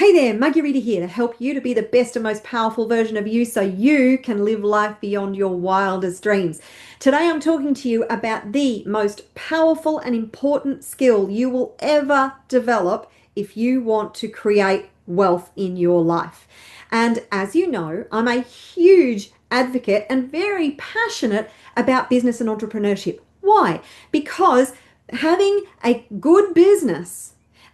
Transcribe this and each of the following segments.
Hey there, Marguerita here to help you to be the best and most powerful version of you so you can live life beyond your wildest dreams. Today I'm talking to you about the most powerful and important skill you will ever develop if you want to create wealth in your life. And as you know, I'm a huge advocate and very passionate about business and entrepreneurship. Why? Because having a good business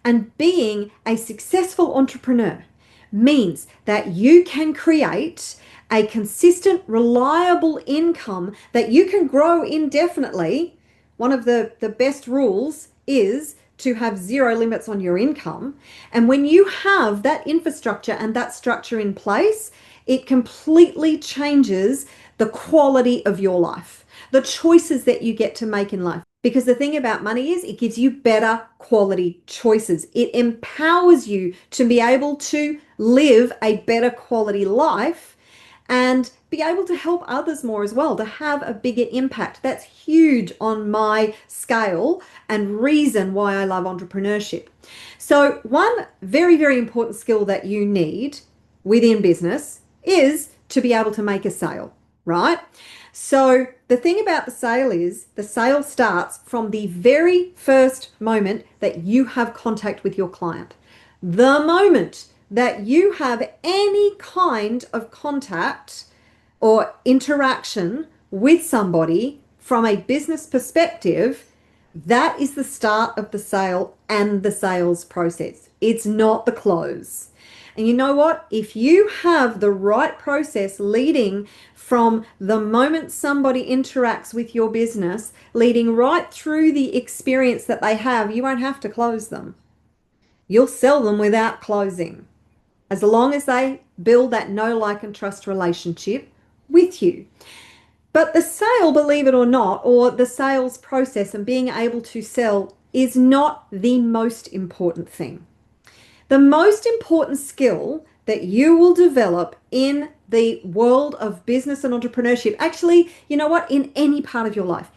and being a successful entrepreneur means that you can create a consistent, reliable income that you can grow indefinitely. One of the best rules is to have zero limits on your income. And when you have that infrastructure and that structure in place, it completely changes the quality of your life, the choices that you get to make in life. Because the thing about money is it gives you better quality choices. It empowers you to be able to live a better quality life and be able to help others more as well, to have a bigger impact. That's huge on my scale and reason why I love entrepreneurship. So one very, very important skill that you need within business is to be able to make a sale, right? So the thing about the sale is the sale starts from the very first moment that you have contact with your client. The moment that you have any kind of contact or interaction with somebody from a business perspective, that is the start of the sale and the sales process. It's not the close. And you know what? If you have the right process leading from the moment somebody interacts with your business, leading right through the experience that they have, you won't have to close them. You'll sell them without closing, as long as they build that know, like, and trust relationship with you. But the sale, believe it or not, or the sales process and being able to sell is not the most important thing. The most important skill that you will develop in the world of business and entrepreneurship, actually, you know what, in any part of your life,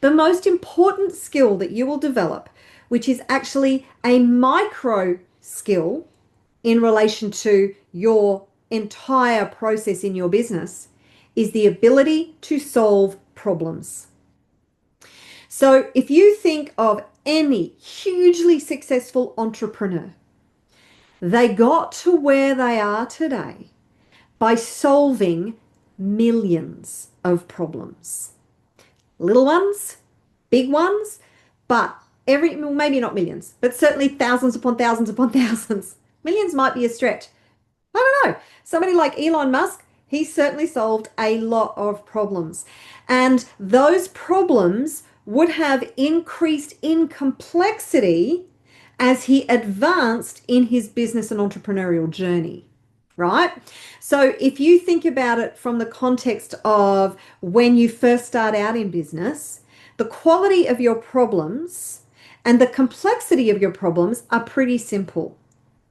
the most important skill that you will develop, which is actually a micro skill in relation to your entire process in your business, is the ability to solve problems. So if you think of any hugely successful entrepreneur, they got to where they are today by solving millions of problems. Little ones, big ones, but maybe not millions, but certainly thousands upon thousands upon thousands. Millions might be a stretch. I don't know. Somebody like Elon Musk, he certainly solved a lot of problems. And those problems would have increased in complexity as he advanced in his business and entrepreneurial journey, right? So if you think about it from the context of when you first start out in business, the quality of your problems and the complexity of your problems are pretty simple.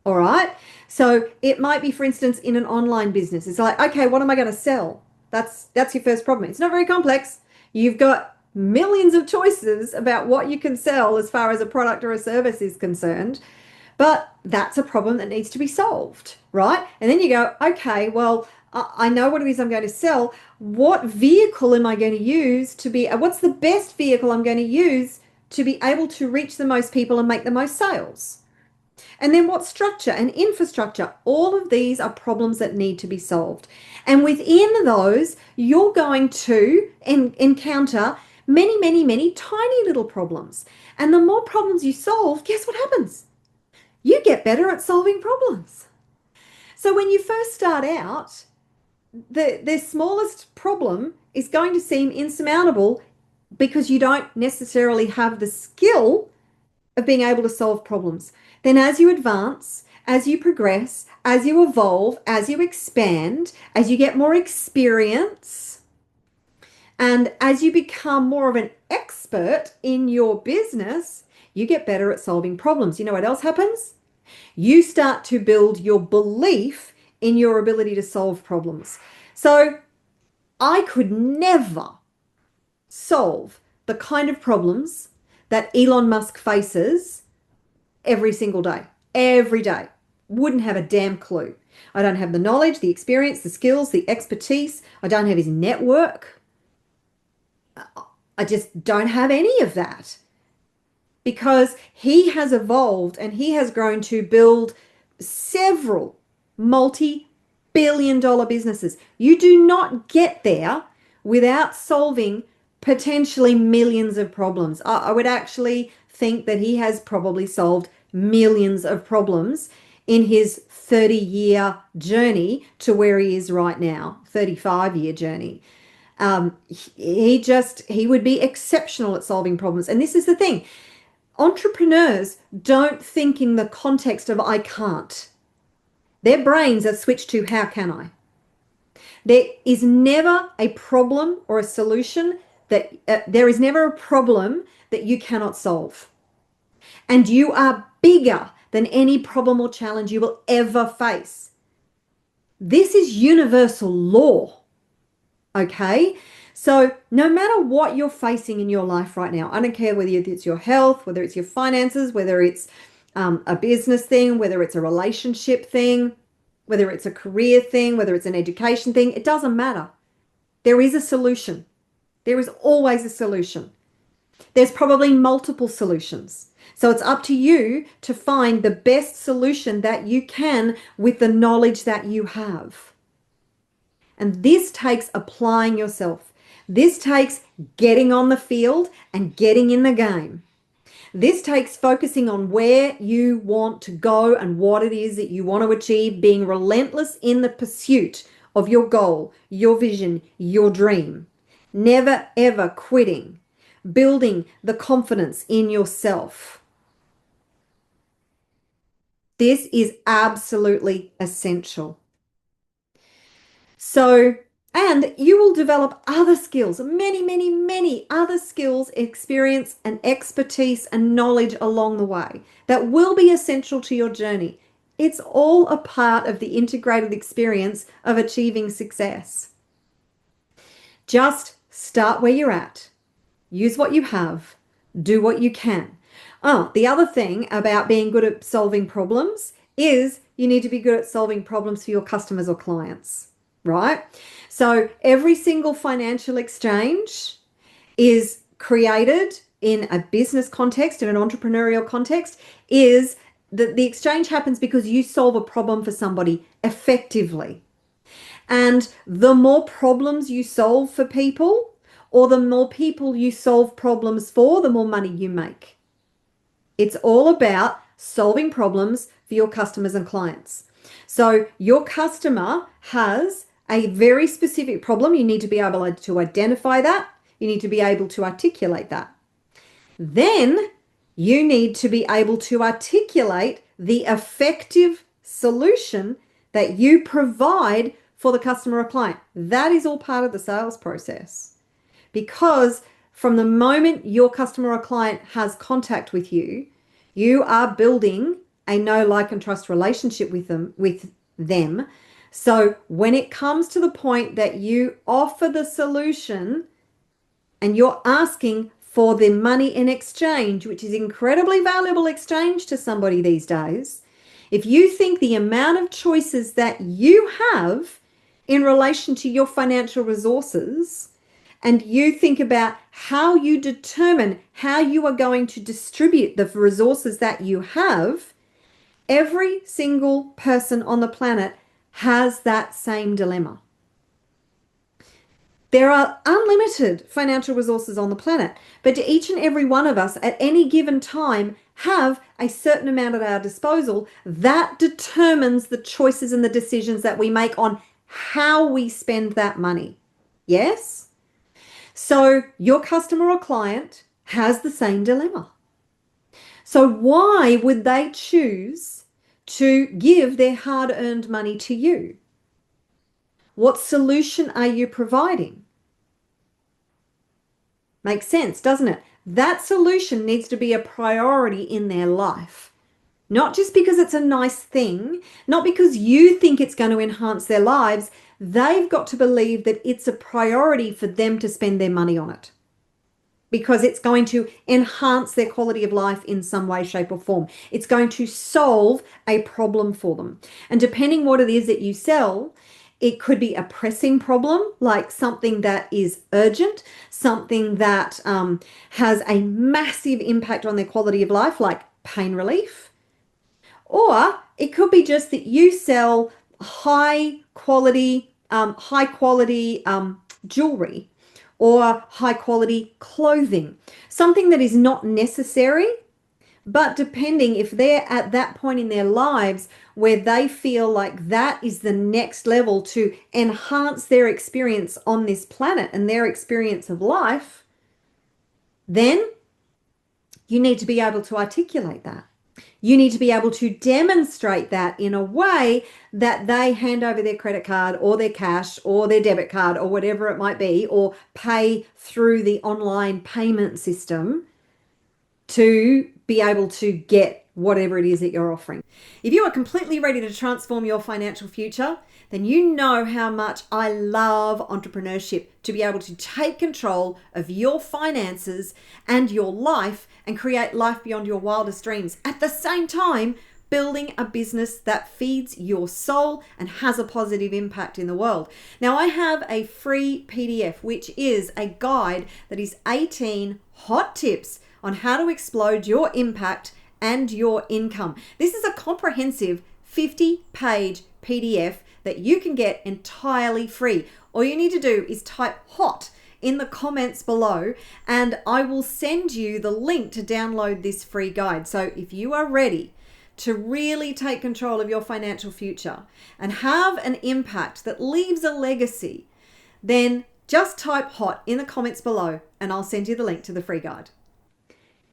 All right. So it might be, for instance, in an online business. It's like, okay, what am I going to sell? That's your first problem. It's not very complex. You've got millions of choices about what you can sell as far as a product or a service is concerned. But that's a problem that needs to be solved, right? And then you go, okay, well, I know what it is I'm going to sell. What vehicle am I going to use what's the best vehicle I'm going to use to be able to reach the most people and make the most sales? And then what structure and infrastructure? All of these are problems that need to be solved. And within those, you're going to encounter many, many, many tiny little problems. And the more problems you solve, guess what happens? You get better at solving problems. So when you first start out, the smallest problem is going to seem insurmountable because you don't necessarily have the skill of being able to solve problems. Then as you advance, as you progress, as you evolve, as you expand, as you get more experience, and as you become more of an expert in your business, you get better at solving problems. You know what else happens? You start to build your belief in your ability to solve problems. So I could never solve the kind of problems that Elon Musk faces every single day. every day. Wouldn't have a damn clue. I don't have the knowledge, the experience, the skills, the expertise. I don't have his network. I just don't have any of that because he has evolved and he has grown to build several multi-billion dollar businesses. You do not get there without solving potentially millions of problems. I would actually think that he has probably solved millions of problems in his 30-year journey to where he is right now, 35-year journey. He would be exceptional at solving problems. And this is the thing. Entrepreneurs don't think in the context of I can't. Their brains are switched to how can I? There is never a problem or a solution that there is never a problem that you cannot solve. And you are bigger than any problem or challenge you will ever face. This is universal law. Okay? So no matter what you're facing in your life right now, I don't care whether it's your health, whether it's your finances, whether it's a business thing, whether it's a relationship thing, whether it's a career thing, whether it's an education thing, it doesn't matter. There is a solution. There is always a solution. There's probably multiple solutions. So it's up to you to find the best solution that you can with the knowledge that you have. And this takes applying yourself. This takes getting on the field and getting in the game. This takes focusing on where you want to go and what it is that you want to achieve, being relentless in the pursuit of your goal, your vision, your dream. Never, ever quitting. Building the confidence in yourself. This is absolutely essential. So, and you will develop other skills, many other skills, experience and expertise and knowledge along the way that will be essential to your journey. It's all a part of the integrated experience of achieving success. Just start where you're at. Use what you have. Do what you can. The other thing about being good at solving problems is you need to be good at solving problems for your customers or clients, right? So every single financial exchange is created in a business context, in an entrepreneurial context, is that the exchange happens because you solve a problem for somebody effectively. And the more problems you solve for people, or the more people you solve problems for, the more money you make. It's all about solving problems for your customers and clients. So your customer has a very specific problem. You need to be able to identify that. You need to be able to articulate that. Then you need to be able to articulate the effective solution that you provide for the customer or client. That is all part of the sales process. Because from the moment your customer or client has contact with you, you are building a know, like, and trust relationship with them. So when it comes to the point that you offer the solution and you're asking for the money in exchange, which is incredibly valuable exchange to somebody these days, if you think the amount of choices that you have in relation to your financial resources, and you think about how you determine how you are going to distribute the resources that you have, every single person on the planet has that same dilemma. There are unlimited financial resources on the planet, but each and every one of us at any given time have a certain amount at our disposal that determines the choices and the decisions that we make on how we spend that money. Yes? So your customer or client has the same dilemma. So why would they choose to give their hard-earned money to you? What solution are you providing? Makes sense, doesn't it? That solution needs to be a priority in their life. Not just because it's a nice thing, not because you think it's going to enhance their lives. They've got to believe that it's a priority for them to spend their money on it. because it's going to enhance their quality of life in some way, shape, or form. It's going to solve a problem for them. And depending what it is that you sell, it could be a pressing problem, like something that is urgent, something that has a massive impact on their quality of life, like pain relief. Or it could be just that you sell high quality jewelry or high quality clothing, something that is not necessary, but depending if they're at that point in their lives where they feel like that is the next level to enhance their experience on this planet and their experience of life, then you need to be able to articulate that. You need to be able to demonstrate that in a way that they hand over their credit card or their cash or their debit card or whatever it might be, or pay through the online payment system to be able to get whatever it is that you're offering. If you are completely ready to transform your financial future, then you know how much I love entrepreneurship, to be able to take control of your finances and your life and create life beyond your wildest dreams. At the same time, building a business that feeds your soul and has a positive impact in the world. Now, I have a free PDF, which is a guide that is 18 hot tips on how to explode your impact and your income. This is a comprehensive 50-page PDF that you can get entirely free. All you need to do is type HOT in the comments below, and I will send you the link to download this free guide. So if you are ready to really take control of your financial future and have an impact that leaves a legacy, then just type HOT in the comments below and I'll send you the link to the free guide.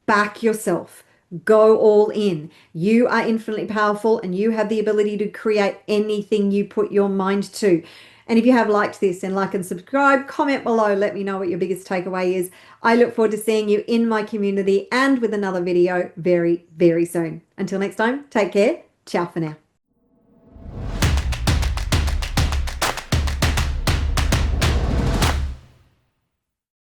Back yourself. Go all in. You are infinitely powerful and you have the ability to create anything you put your mind to. And if you have liked this, then like and subscribe, comment below, let me know what your biggest takeaway is. I look forward to seeing you in my community and with another video very, very soon. Until next time, take care. Ciao for now.